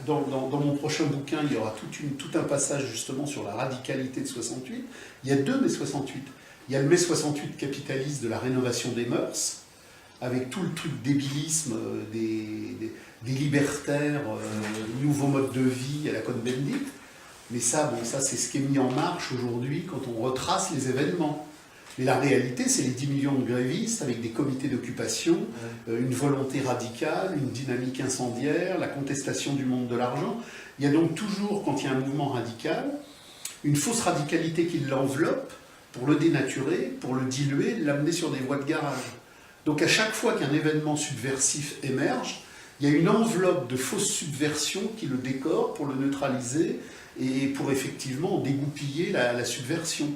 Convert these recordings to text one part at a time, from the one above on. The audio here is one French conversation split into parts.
dans mon prochain bouquin, il y aura tout un passage justement sur la radicalité de 68. Il y a deux mai 68. Il y a le mai 68 capitaliste de la rénovation des mœurs, avec tout le truc débilisme des libertaires, nouveaux modes de vie à la Cohn-Bendit. Mais ça, bon, ça c'est ce qui est mis en marche aujourd'hui quand on retrace les événements. Mais la réalité, c'est les 10 millions de grévistes avec des comités d'occupation, une volonté radicale, une dynamique incendiaire, la contestation du monde de l'argent. Il y a donc toujours, quand il y a un mouvement radical, une fausse radicalité qui l'enveloppe pour le dénaturer, pour le diluer, l'amener sur des voies de garage. Donc à chaque fois qu'un événement subversif émerge, il y a une enveloppe de fausse subversion qui le décore pour le neutraliser et pour effectivement dégoupiller la subversion.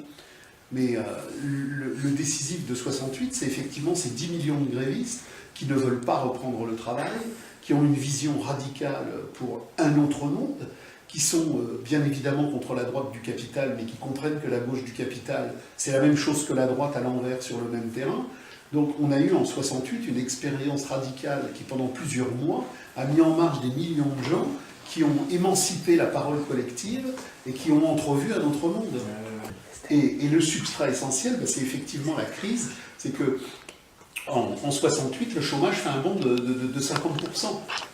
Mais le décisif de 68, c'est effectivement ces 10 millions de grévistes qui ne veulent pas reprendre le travail, qui ont une vision radicale pour un autre monde, qui sont bien évidemment contre la droite du capital, mais qui comprennent que la gauche du capital, c'est la même chose que la droite à l'envers sur le même terrain. Donc on a eu en 68 une expérience radicale qui pendant plusieurs mois a mis en marche des millions de gens qui ont émancipé la parole collective et qui ont entrevu un autre monde. Et le substrat essentiel, c'est effectivement la crise, c'est que en 68, le chômage fait un bond de 50%.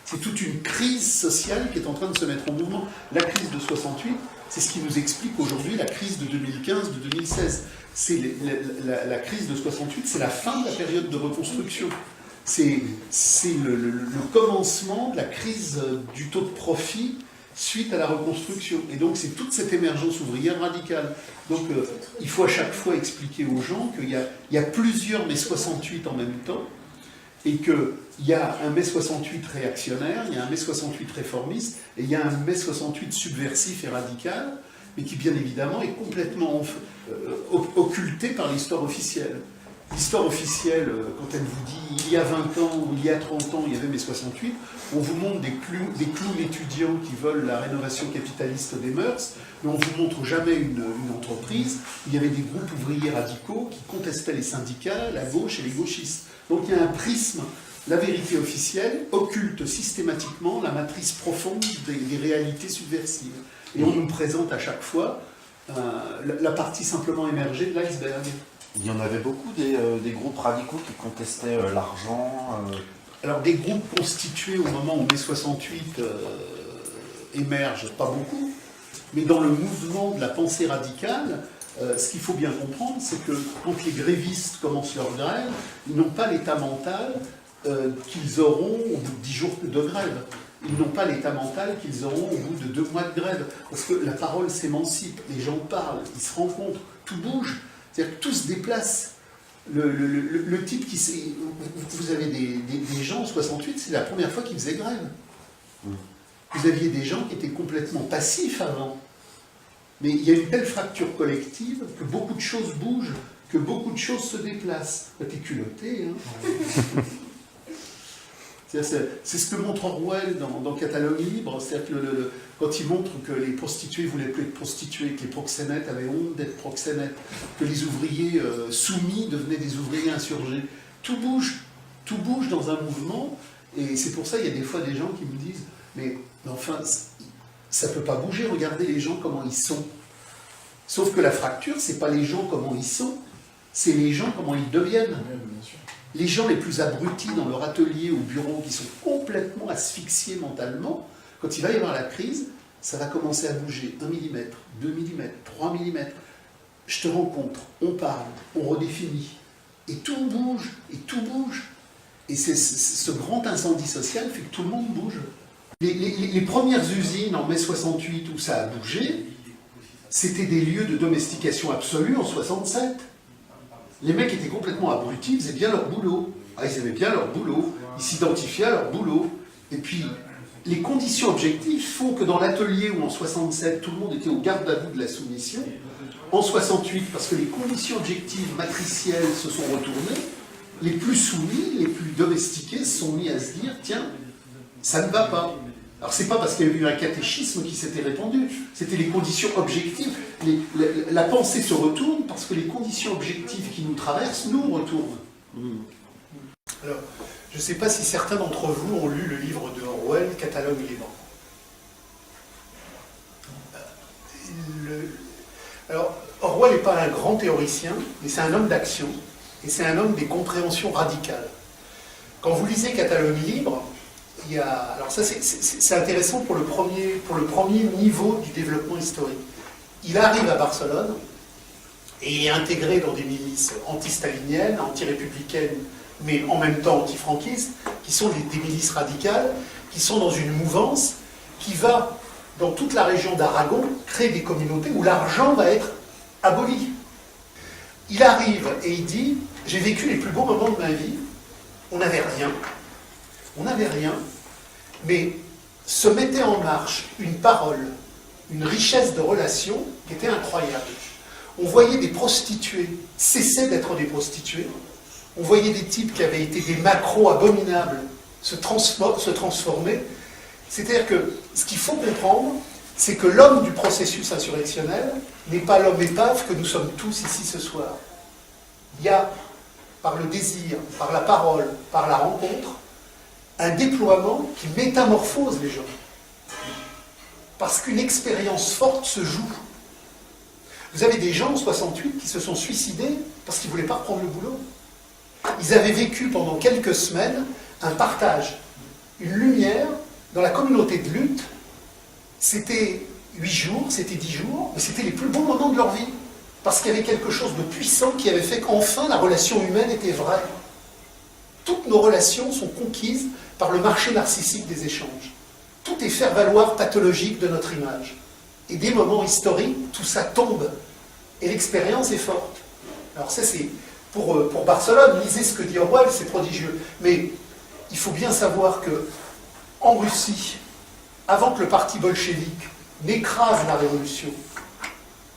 C'est toute une crise sociale qui est en train de se mettre en mouvement. La crise de 68, c'est ce qui nous explique aujourd'hui la crise de 2015, de 2016. La crise de 68, c'est la fin de la période de reconstruction. C'est le commencement de la crise du taux de profit suite à la reconstruction. Et donc c'est toute cette émergence ouvrière radicale. Donc il faut à chaque fois expliquer aux gens qu'il y a plusieurs mai 68 en même temps, et qu'il y a un mai 68 réactionnaire, il y a un mai 68 réformiste, et il y a un mai 68 subversif et radical, mais qui bien évidemment est complètement occulté par l'histoire officielle. L'histoire officielle, quand elle vous dit il y a 20 ans ou il y a 30 ans, il y avait mai 68, on vous montre des clowns étudiants qui veulent la rénovation capitaliste des mœurs, mais on ne vous montre jamais une entreprise où il y avait des groupes ouvriers radicaux qui contestaient les syndicats, la gauche et les gauchistes. Donc il y a un prisme, la vérité officielle occulte systématiquement la matrice profonde des réalités subversives. Et on nous présente à chaque fois la partie simplement émergée de l'iceberg. Il y en avait beaucoup des groupes radicaux qui contestaient l'argent. Alors des groupes constitués au moment où mai 68 émergent, pas beaucoup, mais dans le mouvement de la pensée radicale, ce qu'il faut bien comprendre, c'est que quand les grévistes commencent leur grève, ils n'ont pas l'état mental qu'ils auront au bout de 10 jours de grève. Ils n'ont pas l'état mental qu'ils auront au bout de 2 mois de grève. Parce que la parole s'émancipe, les gens parlent, ils se rencontrent, tout bouge. C'est-à-dire que tout se déplace. Le type qui... Vous avez des gens en 68, c'est la première fois qu'ils faisaient grève. Vous aviez des gens qui étaient complètement passifs avant. Mais il y a une telle fracture collective que beaucoup de choses bougent, que beaucoup de choses se déplacent. T'es culotté, hein. C'est ce que montre Orwell dans Catalogue libre, c'est-à-dire que quand il montre que les prostituées ne voulaient plus être prostituées, que les proxénètes avaient honte d'être proxénètes, que les ouvriers soumis devenaient des ouvriers insurgés. Tout bouge dans un mouvement, et c'est pour ça qu'il y a des fois des gens qui me disent « mais enfin, ça ne peut pas bouger, regardez les gens comment ils sont ». Sauf que la fracture, ce n'est pas les gens comment ils sont, c'est les gens comment ils deviennent. Les gens les plus abrutis dans leur atelier ou bureau, qui sont complètement asphyxiés mentalement, quand il va y avoir la crise, ça va commencer à bouger 1 mm, 2 mm, 3 mm. Je te rencontre, on parle, on redéfinit. Et tout bouge, et tout bouge. Et ce grand incendie social fait que tout le monde bouge. Les premières usines en mai 68 où ça a bougé, c'était des lieux de domestication absolue en 67. Les mecs étaient complètement abrutis, ils faisaient bien leur boulot. Ah, ils aimaient bien leur boulot, ils s'identifiaient à leur boulot. Et puis, les conditions objectives font que dans l'atelier où en 67, tout le monde était au garde à vous de la soumission, en 68, parce que les conditions objectives matricielles se sont retournées, les plus soumis, les plus domestiqués se sont mis à se dire, tiens, ça ne va pas. Alors c'est pas parce qu'il y a eu un catéchisme qui s'était répandu, c'était les conditions objectives. La pensée se retourne parce que les conditions objectives qui nous traversent nous retournent. Alors, je ne sais pas si certains d'entre vous ont lu le livre de Orwell, Catalogue libre. Alors, Orwell n'est pas un grand théoricien, mais c'est un homme d'action, et c'est un homme des compréhensions radicales. Quand vous lisez Catalogne libre, il y a... Alors ça, c'est intéressant pour le premier niveau du développement historique. Il arrive à Barcelone, et il est intégré dans des milices anti-staliniennes, anti-républicaines, mais en même temps anti-franquistes, qui sont des milices radicales, qui sont dans une mouvance qui va, dans toute la région d'Aragon, créer des communautés où l'argent va être aboli. Il arrive et il dit « J'ai vécu les plus beaux moments de ma vie, on n'avait rien, mais se mettait en marche une parole, une richesse de relations qui était incroyable. On voyait des prostituées cesser d'être des prostituées, on voyait des types qui avaient été des macros abominables se transformer. C'est-à-dire que ce qu'il faut comprendre, c'est que l'homme du processus insurrectionnel n'est pas l'homme épave que nous sommes tous ici ce soir. Il y a, par le désir, par la parole, par la rencontre, un déploiement qui métamorphose les gens. Parce qu'une expérience forte se joue. Vous avez des gens en 68 qui se sont suicidés parce qu'ils ne voulaient pas reprendre le boulot. Ils avaient vécu pendant quelques semaines un partage, une lumière dans la communauté de lutte. C'était 8 jours, c'était 10 jours, mais c'était les plus beaux moments de leur vie. Parce qu'il y avait quelque chose de puissant qui avait fait qu'enfin la relation humaine était vraie. Toutes nos relations sont conquises par le marché narcissique des échanges. Tout est faire-valoir pathologique de notre image. Et des moments historiques, tout ça tombe. Et l'expérience est forte. Alors ça c'est, pour Barcelone, lisez ce que dit Orwell, c'est prodigieux. Mais il faut bien savoir que en Russie, avant que le parti bolchevique n'écrase la révolution,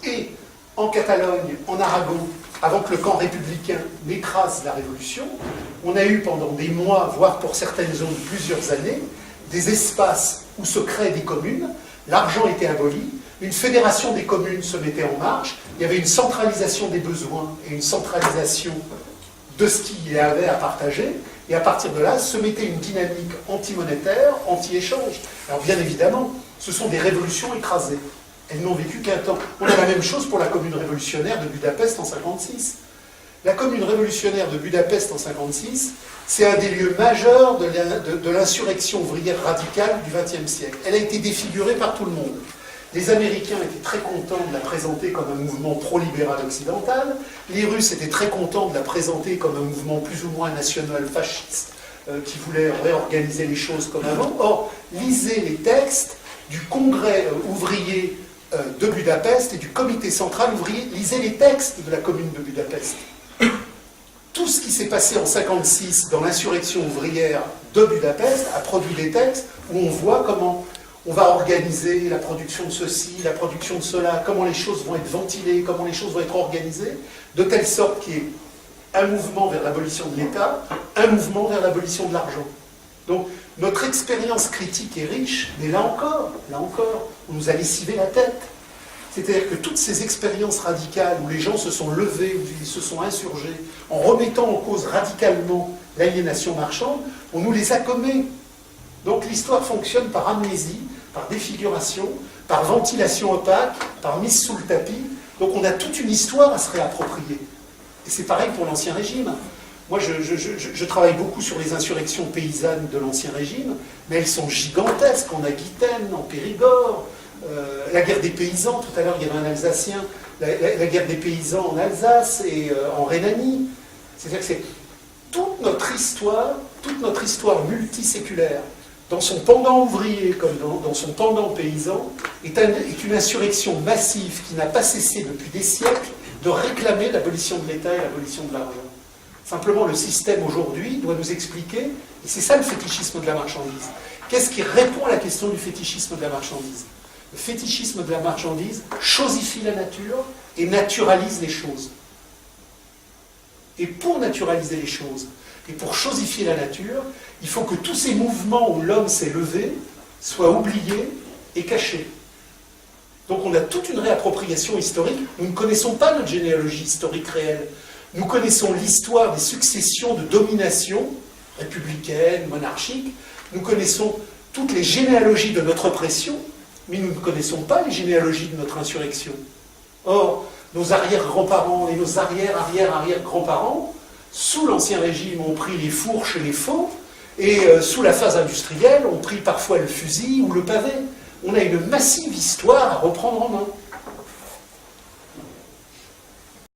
et en Catalogne, en Aragon, avant que le camp républicain n'écrase la révolution, on a eu pendant des mois, voire pour certaines zones plusieurs années, des espaces où se créent des communes, l'argent était aboli, une fédération des communes se mettait en marche, il y avait une centralisation des besoins et une centralisation de ce qu'il y avait à partager, et à partir de là, se mettait une dynamique anti-monétaire, anti-échange. Alors bien évidemment, ce sont des révolutions écrasées. Elles n'ont vécu qu'un temps. On a la même chose pour la commune révolutionnaire de Budapest en 1956. La commune révolutionnaire de Budapest en 1956, c'est un des lieux majeurs de l'insurrection ouvrière radicale du XXe siècle. Elle a été défigurée par tout le monde. Les Américains étaient très contents de la présenter comme un mouvement pro-libéral occidental. Les Russes étaient très contents de la présenter comme un mouvement plus ou moins national fasciste qui voulait réorganiser les choses comme avant. Or, lisez les textes du congrès ouvrier de Budapest et du comité central ouvrier. Lisez les textes de la commune de Budapest. Tout ce qui s'est passé en 1956 dans l'insurrection ouvrière de Budapest a produit des textes où on voit comment on va organiser la production de ceci, la production de cela, comment les choses vont être ventilées, comment les choses vont être organisées, de telle sorte qu'il y ait un mouvement vers l'abolition de l'État, un mouvement vers l'abolition de l'argent. Donc, notre expérience critique est riche, mais là encore, on nous a lessivé la tête. C'est-à-dire que toutes ces expériences radicales où les gens se sont levés, où ils se sont insurgés, en remettant en cause radicalement l'aliénation marchande, on nous les a gommées. Donc l'histoire fonctionne par amnésie, par défiguration, par ventilation opaque, par mise sous le tapis. Donc on a toute une histoire à se réapproprier. Et c'est pareil pour l'Ancien Régime. Moi, je travaille beaucoup sur les insurrections paysannes de l'Ancien Régime, mais elles sont gigantesques. On a Guitaine, en Périgord, la guerre des paysans, tout à l'heure il y avait un Alsacien, la guerre des paysans en Alsace et en Rhénanie. C'est-à-dire que c'est toute notre histoire multiséculaire, dans son pendant ouvrier comme dans son pendant paysan, est une insurrection massive qui n'a pas cessé depuis des siècles de réclamer l'abolition de l'État et l'abolition de l'argent. Simplement, le système aujourd'hui doit nous expliquer, et c'est ça le fétichisme de la marchandise. Qu'est-ce qui répond à la question du fétichisme de la marchandise? Le fétichisme de la marchandise chosifie la nature et naturalise les choses. Et pour naturaliser les choses, et pour chosifier la nature, il faut que tous ces mouvements où l'homme s'est levé soient oubliés et cachés. Donc on a toute une réappropriation historique. Nous ne connaissons pas notre généalogie historique réelle. Nous connaissons l'histoire des successions de domination républicaine, monarchique. Nous connaissons toutes les généalogies de notre oppression, mais nous ne connaissons pas les généalogies de notre insurrection. Or, nos arrière-grands-parents et nos arrière-arrière-arrière-grands-parents, sous l'Ancien Régime, ont pris les fourches et les faux, et sous la phase industrielle, ont pris parfois le fusil ou le pavé. On a une massive histoire à reprendre en main.